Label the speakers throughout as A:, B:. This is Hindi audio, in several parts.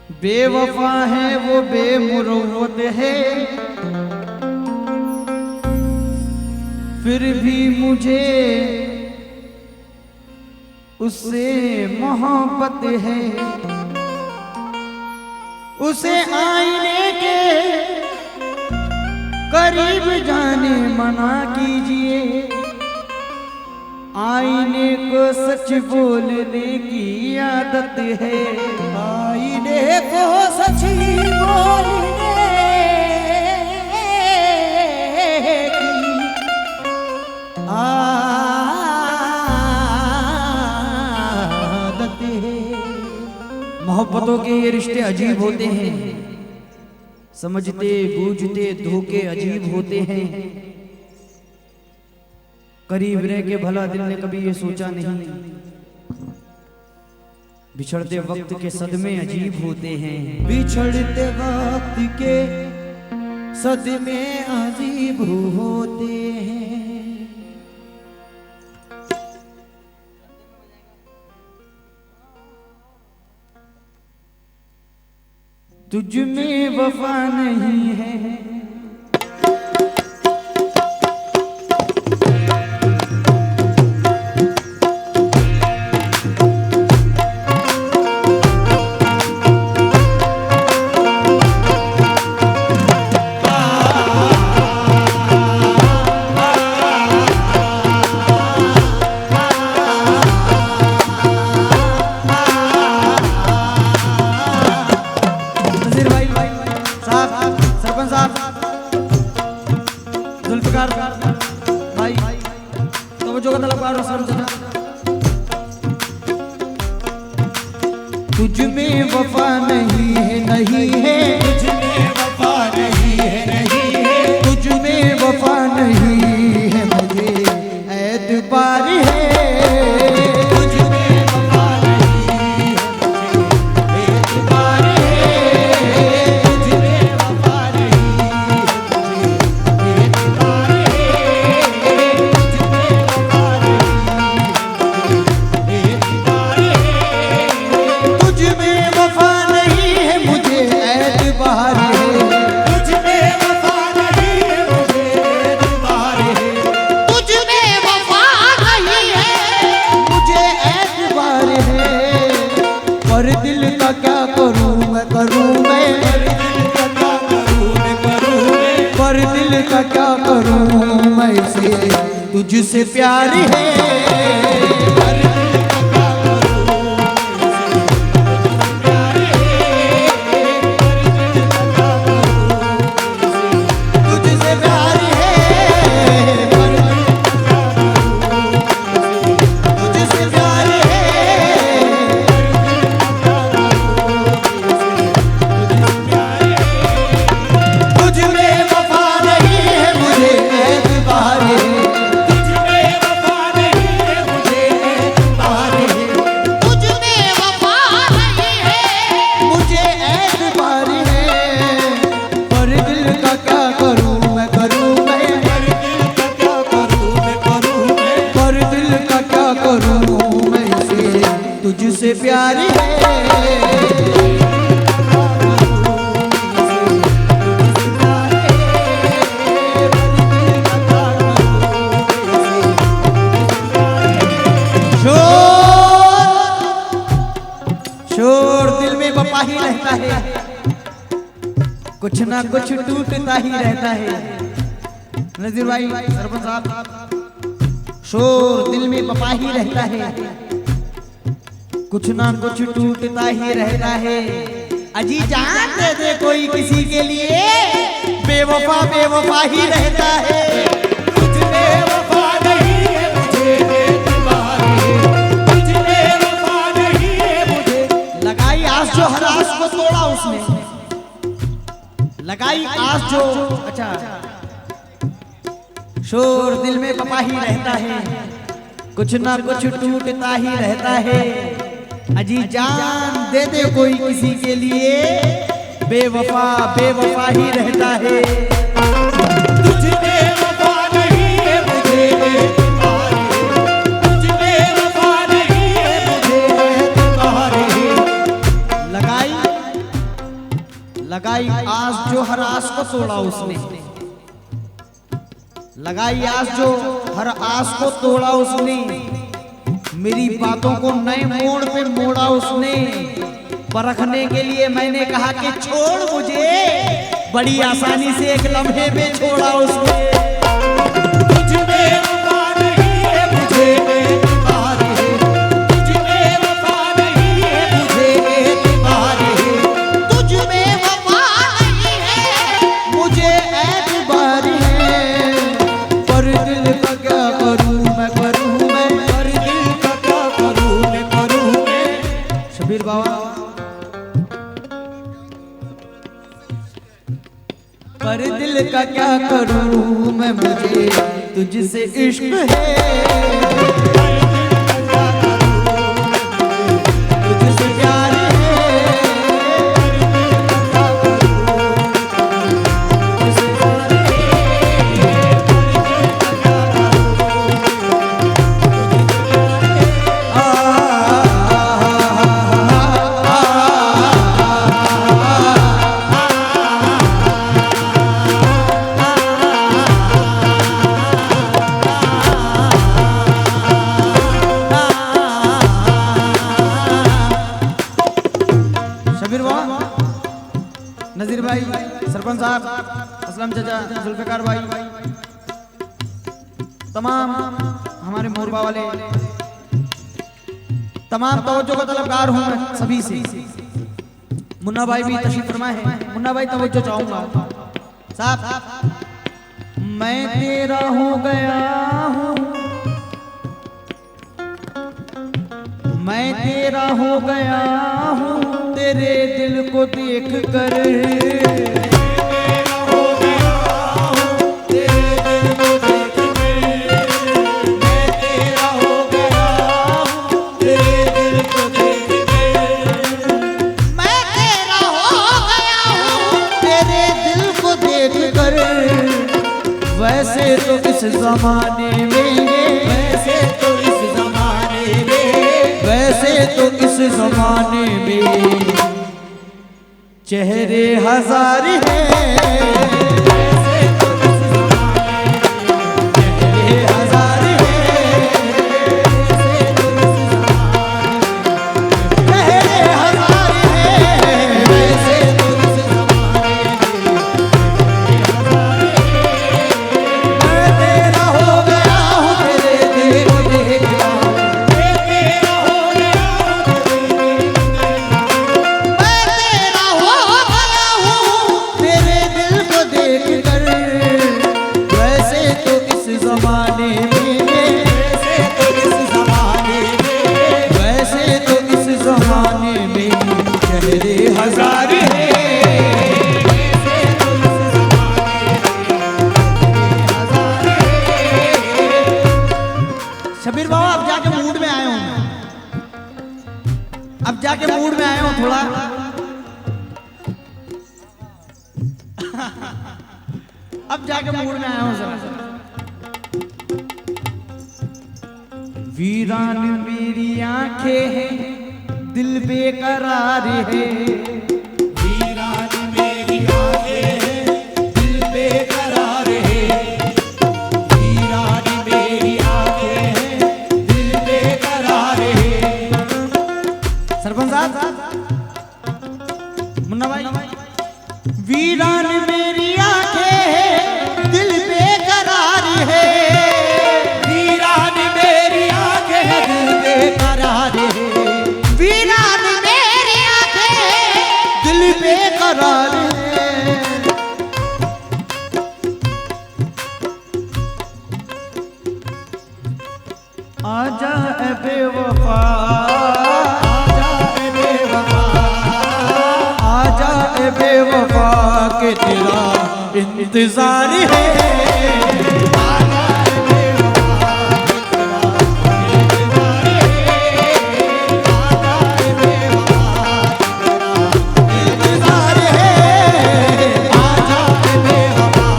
A: बेवफा है वो बेमुरव्वत है, फिर भी मुझे उससे मोहब्बत है। उसे आईने के करीब जाने मना कीजिए, आईने को सच बोलने की आदत है।
B: आईने को सच बोलने की आदत है।
A: मोहब्बतों के ये रिश्ते अजीब होते हैं, समझते बूझते धोखे अजीब होते हैं। करीब रह के भला दिल ने कभी ये सोचा नहीं, बिछड़ते वक्त के सदमे अजीब होते हैं।
B: बिछड़ते वक्त के सदमे अजीब होते हैं।
A: तुझ में वफा नहीं है, भाई तो जो तुझ में वफा नहीं है, नहीं है
B: तुझ में वफा नहीं है, नहीं है
A: तुझ में वफा नहीं है, मुझे एतबार है।
B: तुझ में वफा नहीं है, मुझे एतबार है। तुझ में वफा नहीं है, मुझे एतबार है। तुझ में वफा नहीं है, मुझे एतबार है।
A: तुझ में वफा नहीं है, मुझे एतबार है।
B: तुझ में वफा नहीं है, मुझे एतबार है।
A: तुझ में वफा नहीं है, मुझे एतबार है। पर दिल का क्या करूं मैं, करूं मैं, पर दिल का क्या करूं मैं, इसे तुझसे प्यार है। तुझसे प्यार है। शोर दिल में बपा ही रहता है, कुछ ना कुछ टूटता ही रहता है। नजीर भाई, सरपंच साहब, शोर दिल में बपा ही रहता है, कुछ ना कुछ टूटता ही रहता है। अजी जान दे दे कोई किसी के लिए, बेवफा बेवफा ही रहता है।
B: तुझ में वफा नहीं है, मुझे एतबार है। तुझ में वफा नहीं है, मुझे
A: लगाई आस जो हर आस को तोड़ा उसने, लगाई आस जो, अच्छा शोर दिल में बपा ही रहता है, कुछ ना कुछ टूटता ही रहता है। अजी जान दे दे कोई किसी के लिए, बेवफा बेवफा ही रहता है।
B: तुझ में वफा नहीं है, मुझे एतबार है। तुझ में वफा नहीं है, मुझे एतबार है।
A: लगाई आस जो हर आस को तोड़ा उसने, लगाई आस जो हर आस को तोड़ा उसने, मेरी बातों को नए मोड़ पे मोड़ा उसने। परखने के लिए मैंने कहा कि छोड़ मुझे, बड़ी आसानी से एक लम्हे में छोड़ा उसने।
B: तुझ में वफा नहीं है मुझे एतबार है, तुझ में वफा नहीं है मुझे एतबार है,
A: तुझ में वफा नहीं है मुझे एतबार है। पर दिल का क्या करूं मैं, करूं मैं,
B: पर दिल का क्या करूं मैं।
A: शबीर बाबा, पर दिल का क्या करूं मैं, मुझे तुझसे इश्क है, तुझसे प्यार है, तुझसे प्यार शबीर बाबा, नजीर भाई, सरपंच साहब, असलम चाचा, जुल्फिकार भाई, तमाम हमारे मोरबा वाले, तमाम तवज्जो का तलबगार हूं मैं सभी से। मुन्ना भाई भी तशरीफ फरमा है, मुन्ना भाई तवज्जो चाहूंगा साहब। मैं तेरा हो गया हूं, मैं तेरा हो गया हूं, तेरे दिल को देख कर,
B: तेरा हो गया हूं, तेरे दिल को देख कर, मैं तेरा हो गया हूं, तेरे दिल को देख कर,
A: मैं तेरा हो गया हूं, तेरे दिल को देख कर। वैसे तो इस जमाने में,
B: वैसे तो इस जमाने में,
A: वैसे तो इस जमाने में चेहरे हजार हैं,
B: वैसे तो इस जमाने में
A: चेहरे हजार हैं,
B: वैसे तो इस जमाने में
A: चेहरे हजार हैं, वैसे तो इस जमाने मैं तेरा हो गया हूं, तेरे दिल को देख कर।
B: मैं तेरा हो गया
A: मैं तेरा हो गया हूं, तेरे दिल को देख कर। वैसे तो इस जमाने में,
B: वैसे तो इस जमाने में,
A: वैसे तो इस जमाने में चेहरे हजार हैं,
B: वैसे तो इस जमाने में
A: शबीर बाबा अब जाके मूड में आया हूं मैं, अब जाके मूड में आया हूं थोड़ा। अब जाके मूड में आया हूं जरा। वीरान मेरी आंखें हैं, दिल बेकरार है,
B: वीरान मेरी आंखें हैं, दिल बेकरार है, वीरान मेरी आंखें हैं, दिल बेकरार है।
A: सरपंच साहब, मुन्ना भाई, वीरान मेरी आंखें हैं, दिल बेकरार है,
B: वीरान मेरी आंखें हैं, दिल बेकरार है,
A: वीरान मेरी आंखें हैं, दिल बेकरार है। आजा ए बेवफा,
B: आजा ए बेवफा,
A: आजा ए बेवफा के तेरा इंतजार है,
B: आजा ए बेवफा, तेरा इंतजार है, आजा ए बेवफा, तेरा
A: इंतजार है,
B: आजा ए बेवफा,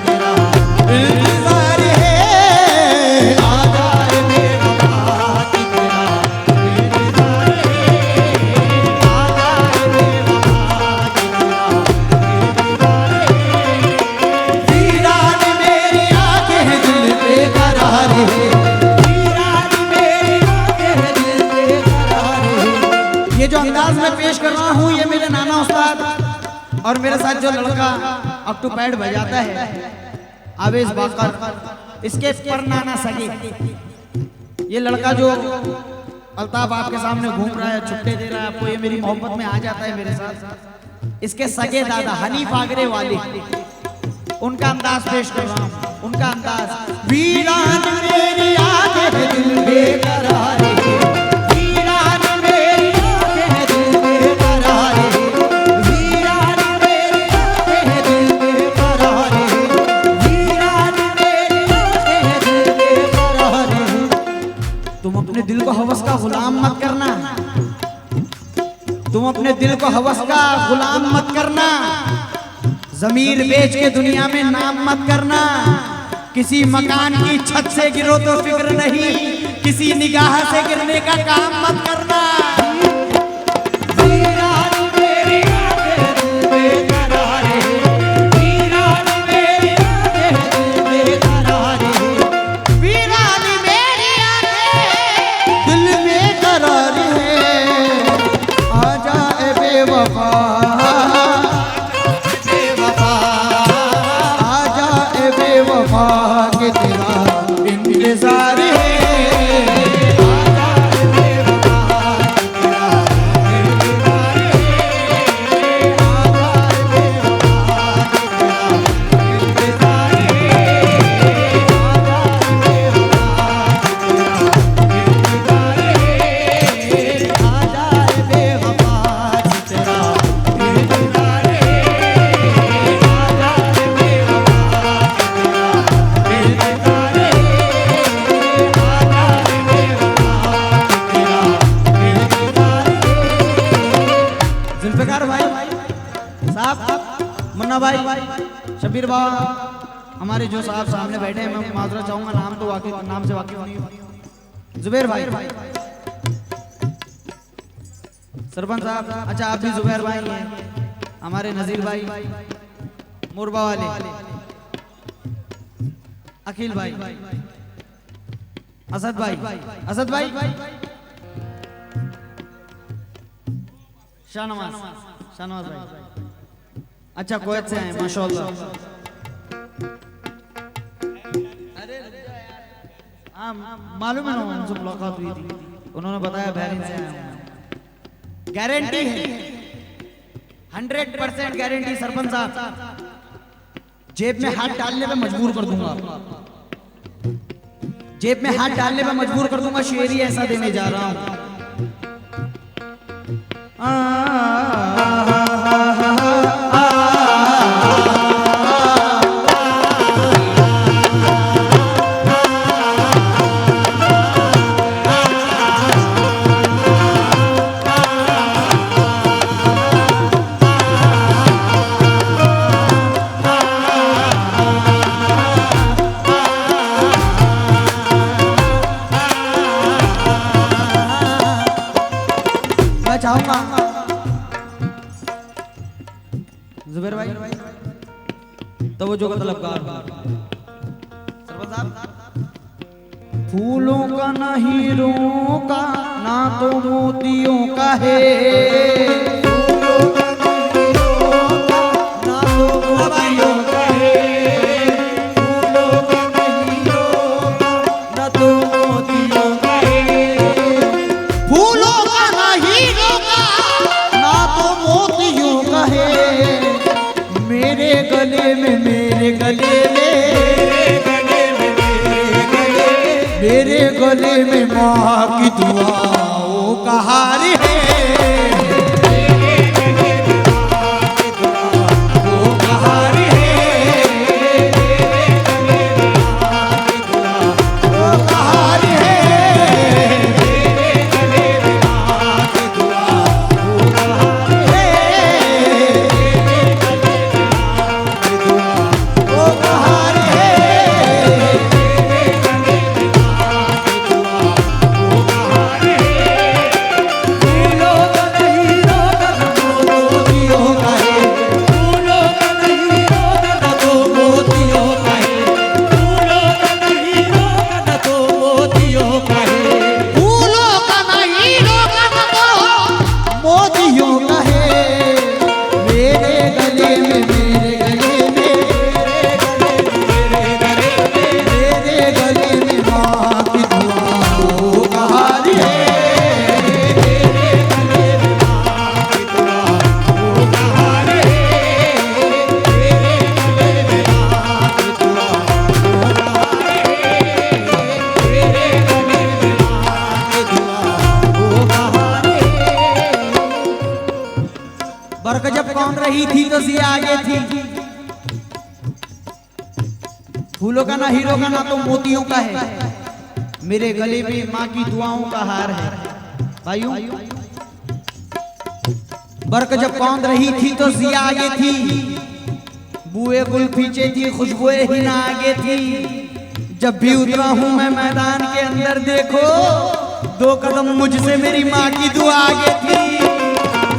B: तेरा
A: इंतजार है,
B: आजा ए बेवफा, तेरा इंतजार है, आजा ए बेवफा, तेरा
A: रहा हूँ, ये मेरे नाना उस्ताद और मेरे साथ जो लड़का ऑक्टोपैड बजाता है आवेश बाकर, इसके पर नाना सगे। ये लड़का जो अल्ताफ आपके सामने घूम रहा है, छुट्टे दे रहा है आपको, ये मेरी मोहब्बत में आ जाता है मेरे साथ। इसके सगे दादा हनीफ आगरे वाले, उनका अंदाज पेश कर रहा हूँ, उनका अंदाज। वीरान मेरी आंखें दिल बेकरार है, वीरान मेरी आंखें दिल बेकरार है, वीरान मेरी आंखें दिल बेकरार है, वीरान मेरी आंखें दिल बेकरार है। तुम अपने दिल को हवस का गुलाम मत करना, तुम अपने दिल को हवस का गुलाम मत करना, जमीर बेच के दुनिया में नाम मत करना। किसी मकान की छत से गिरो तो फिक्र नहीं, किसी निगाह से गिरने का काम मत करना। वीरान मेरी आंखें दिल बेकरार है, वीरान मेरी आंखें दिल बेकरार है, वीरान मेरी आंखें दिल बेकरार है। आजा ए बेवफा, के तेरा इंतजार है, आजा बेवफा तेरा इंतजार है, आजा बेवफा तेरा इंतजार है, आजा बेवफा तेरा इंतजार है, मुन्ना भाई, शबीर बाबा, हमारे जो साहब सामने बैठे हैं, मैं माजरा चाहूंगा, नाम तो वाकिफ, नाम से वाकिफ नहीं हूं। जुबैर भाई, सरपंच साहब, अच्छा आप भी जुबैर भाई हैं, हमारे नजीर भाई, मुरबा वाले, अखिल भाई, असद भाई, असद भाई, शाहनवाज, शाहनवाज भाई, अच्छा कोयत से हैं माशाल्लाह। अरे हाँ मालूम है ना, उनसे मुलाकात हुई थी, उन्होंने बताया बहरीन से हैं। गारंटी है 100% गारंटी सरपंच साहब, जेब में हाथ डालने पे मजबूर कर दूंगा, जेब में हाथ डालने पे मजबूर कर दूंगा, शेर ही ऐसा देने जा रहा हूं। चाहूंगा जुबैर भाई तो वो जो का तलबगार सरपंच साहब, फूलों का ना हीरों का ना तो मोतियों का है, फूलों का ना हीरों का ना तो मोतियों का है, फूलों का ना हीरों का ना तो मोतियों का है, फूलों का ना हीरों का ना तो मोतियों का है। मेरे गले में, मेरे गले में, मेरे गले में माँ की दुआओं का हार है, मेरे गले में माँ की दुआओं का हार है, मेरे गले में माँ की दुआओं का हार है, मेरे गले में माँ की दुआओं का हार है, मेरे गले में माँ की दुआओं का हार है। बर्क जब कौन रही थी तो जिया आगे थी। फूलों का ना हीरो का ना तो मोतियों का है, मेरे गले में माँ की दुआओं का हार है। भाइयों बर्क जब कौन रही थी तो जिया आगे थी, बुए गुल पीछे थी, खुशबुएं ही ना आगे थी। जब भी उतरा हूं मैं मैदान के अंदर देखो, 2 कदम मुझसे मेरी माँ की दुआ आगे थी।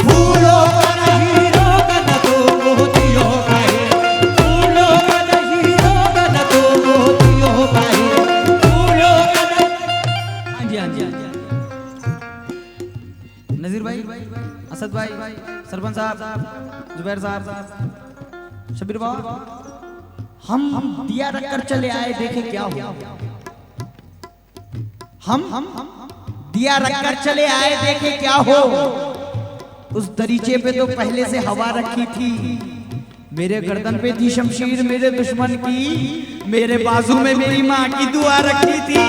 B: फूलों का ना हीरो का ना तो मोतियों का है, फूलों का ना हीरो का ना तो मोतियों का है, फूलों का ना।
A: हाँ जी हाँ जी नजीर भाई, असद भाई, सरपंच साहब, जुबैर साहब, शबीर बाबा, हम दिया रखकर चले आए, देखे क्या हो। हम दिया रखकर चले आए, देखे क्या हो। उस दरीचे पे तो पहले से हवा रखी थी, मेरे गर्दन पे थी शमशीर मेरे दुश्मन की, मेरे बाजू में मेरी माँ की दुआ रखी थी।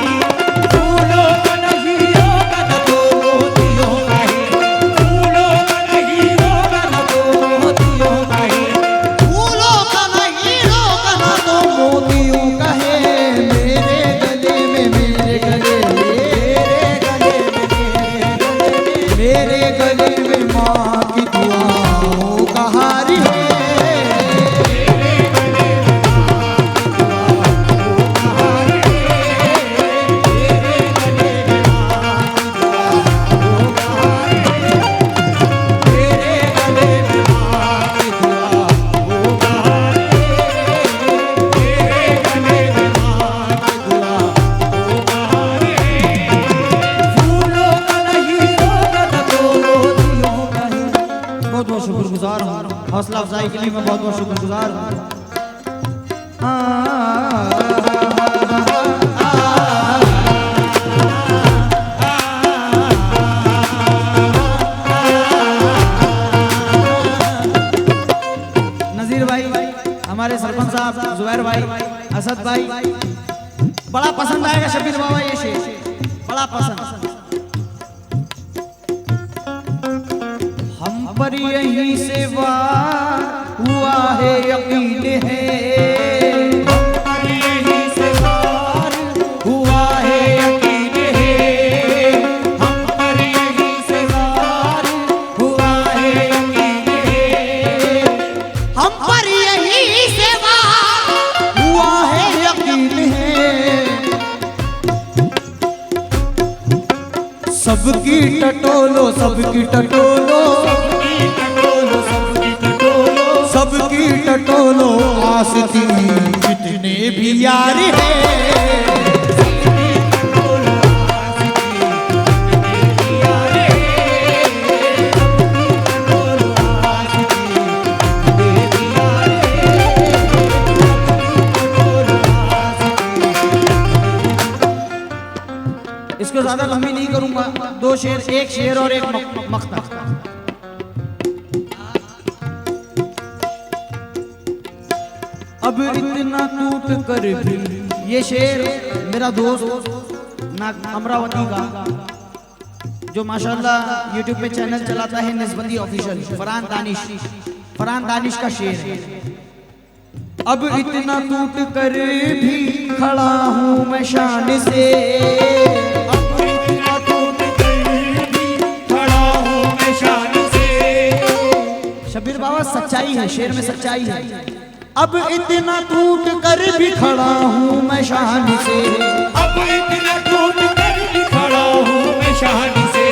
B: फूलों का ना हीरो का ना तो मोतियों का है, फूलों का ना हीरो का ना तो मोतियों का है,
A: फूलों का ना हीरो का ना तो मोतियों का है। मेरे गले में मेरे गले मेरे गले में माँ की दुआओं का हार है। शुक्रगुजार हूँ, हौसला अफजाई के लिए मैं बहुत बहुत शुक्रगुजार हूँ। नजीर भाई, हमारे सरपंच साहब, जुबैर भाई, असद भाई, बड़ा पसंद आएगा शबीर बाबा ये शेर, बड़ा पसंद। हम पर यहीं से वार हुआ है यकीन है,
B: हम पर यहीं से वार हुआ है यकीन है, हम पर यहीं से वार हुआ है यकीन है,
A: हम पर यहीं से वार हुआ है यकीन है। सबकी टटोलो सबकी टटोलो सबकी टटोलो आस्ती जितने भी यार हैं। इसको ज्यादा लंबी नहीं करूंगा, 2 शेर, एक शेर और एक मक्ता। अब इतना टूट कर भी, ये शेर मेरा दोस्त अमरावती का, जो माशाल्लाह यूट्यूब पे चैनल चलाता है निस्बती ऑफिशियल, फरहान दानिश का शेर है। अब इतना टूट कर भी खड़ा हूँ मैं शान से,
B: अब इतना टूट कर भी खड़ा हूँ मैं शान से।
A: शबीर बाबा सच्चाई है, शेर में सच्चाई है। अब इतना टूट कर भी खड़ा हूँ मैं शान से,
B: अब इतना टूट कर भी खड़ा हूँ मैं शान से,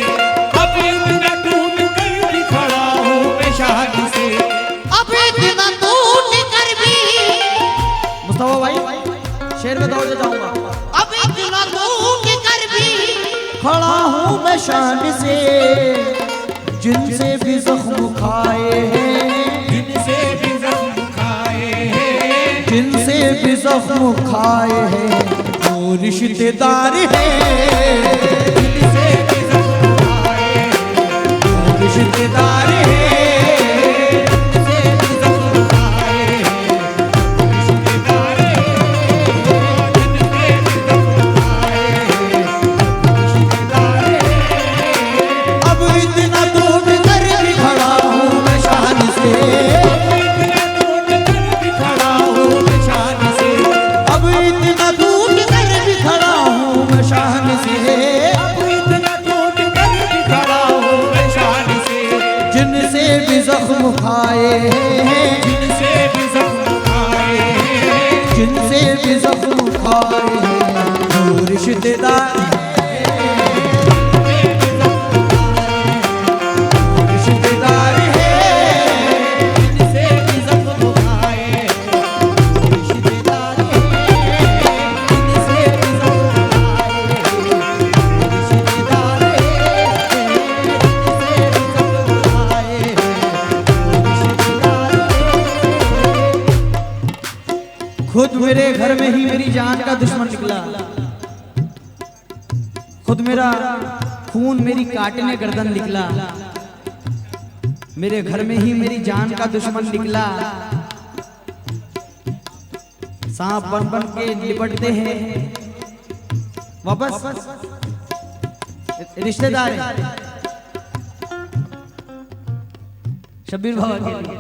B: अब इतना टूट कर भी खड़ा हूँ मैं शान से,
A: अब इतना टूट कर भी, मुस्तफा भाई शेर में दौड़ जाऊंगा। अब इतना टूट कर भी खड़ा हूँ मैं शान से, जिनसे भी जख्म खाए हैं,
B: जिनसे भी जख्म खाए हैं,
A: जिनसे भी जख्म खाए हैं वो रिश्तेदार हैं,
B: जिनसे भी जख्म खाए हैं
A: वो रिश्तेदार हैं।
B: जिनसे भी जख्म खाए हैं रिश्तेदार हैं, जिनसे भी जख्म खाए हैं रिश्तेदार हैं।
A: अब इतना टूट कर भी खड़ा हूँ मैं शान खाए हैं,
B: जिनसे भी जख्म खाए हैं,
A: जिनसे भी जख्म खाए हैं, वो रिश्तेदार रिश्तेदार है,
B: जिनसे भी जख्म खाए हैं,
A: रिश्तेदार है,
B: जिनसे भी जख्म खाए हैं,
A: रिश्तेदार है, जिनसे भी जख्म खाए हैं, रिश्तेदार है। खुद मेरे घर में ही मेरी जान का दुश्मन निकला, खुद मेरा खून मेरी काटने गर्दन निकला, मेरे घर में ही मेरी जान का दुश्मन निकला। सांप बन बन के लिपटते हैं, वापस रिश्तेदार है शब्बीर बाबा के लिए।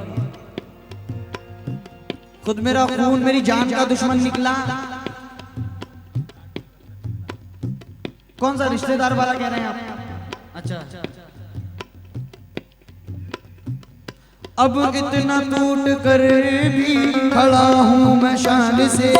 A: खुद मेरा खून मेरी जान का दुश्मन निकला। कौन सा रिश्तेदार वाला कह रहे हैं आप? अच्छा, अब इतना टूट कर भी खड़ा हूं मैं शान से,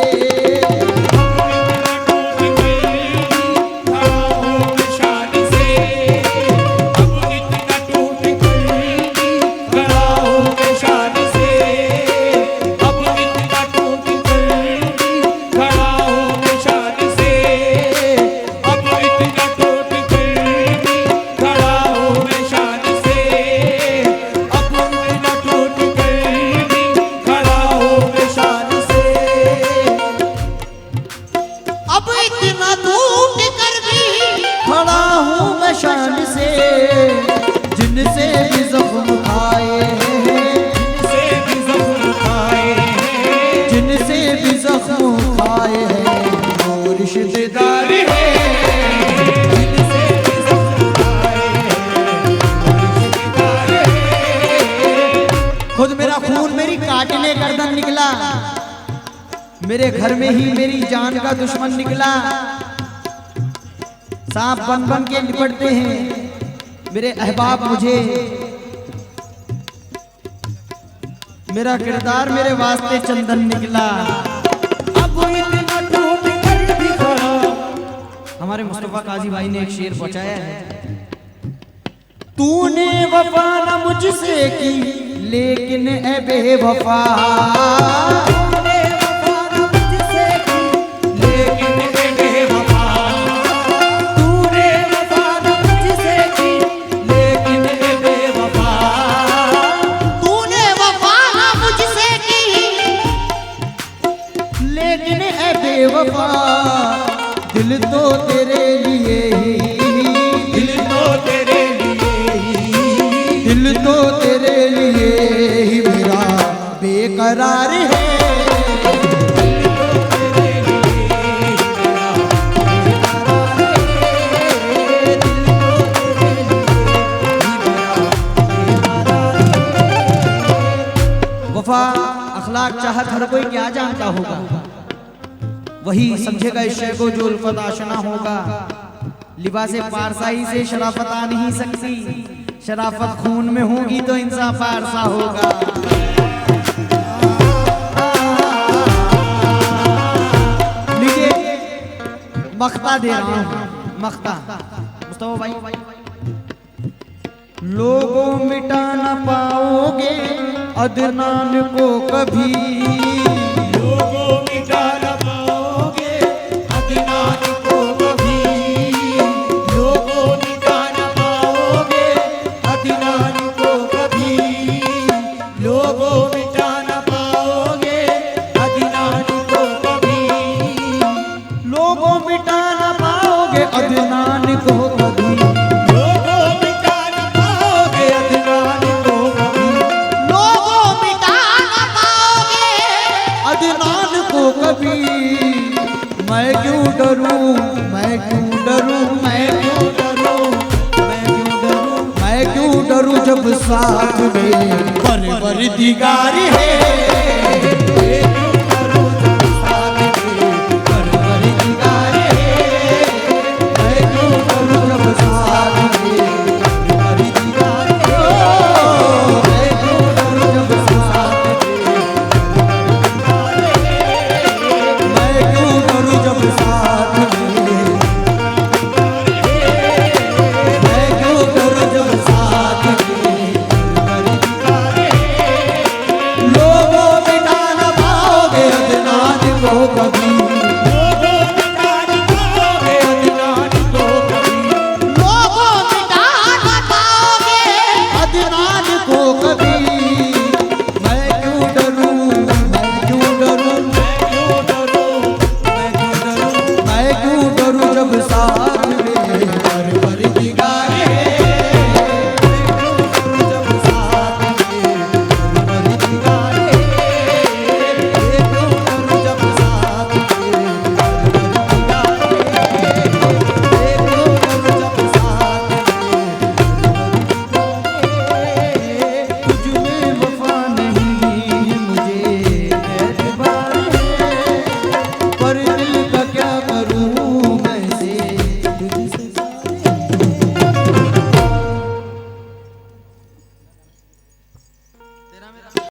A: जिनसे भी जख्म खाए हैं,
B: जिनसे भी जख्म खाए हैं,
A: जिनसे भी जख्म खाए हैं, वो रिश्तेदार है,
B: जिनसे भी जख्म खाए हैं, रिश्तेदार है।
A: खुद मेरा खून मेरी काटने गर्दन निकला, मेरे घर में ही मेरी जान का दुश्मन निकला। सांप बन बन के लिपटते हैं मेरे अहबाब मुझे, मेरा किरदार मेरे वास्ते चंदन निकला।
B: अब इतना टूट कर भी खड़ा।
A: हमारे मुस्तफा काजी भाई ने एक शेर पहुंचाया है, तूने वफा न मुझसे की लेकिन ए बेवफा,
B: तूने वफा न मुझसे की, लेकिन ए बेवफा। तूने वफा न मुझसे की, लेकिन ए बेवफा।
A: तूने वफा न मुझसे की लेकिन ए बेवफा, दिल तो तेरे लिए ही,
B: दिल तो तेरे लिए ही,
A: दिल तो तेरे लिए ही मेरा बेकरार है। वफा अखलाक चाहत हर कोई क्या जानता होगा, वही समझेगा इस शय को जो उल्फत आशना होगा। लिबासे पारसाई से शराफत आ नहीं सकती, शराफत खून में होगी तो इंसाफ पारसा होगा। लीजिए मख्ता दे रहा हूं, मख्ता मुस्तफा भाई। लोगों मिटा न पाओगे अदनान को कभी,
B: लोगों मिटा न पाओगे अदनान को कभी। लोगों मिटा न पाओगे अदनान को कभी। लोगों मिटा न पाओगे अदनान को कभी।
A: लोगों मिटा न पाओगे अदनान को कभी,
B: लोगों मिटा न पाओगे अदनान को कभी।
A: लोगों मिटा न पाओगे अदनान को कभी। मैं क्यों डरूं, मैं क्यों डरूं, मैं क्यों डरूं, मैं क्यों डरूं, मैं क्यों डरूं जब साथ में परवरदिगार है।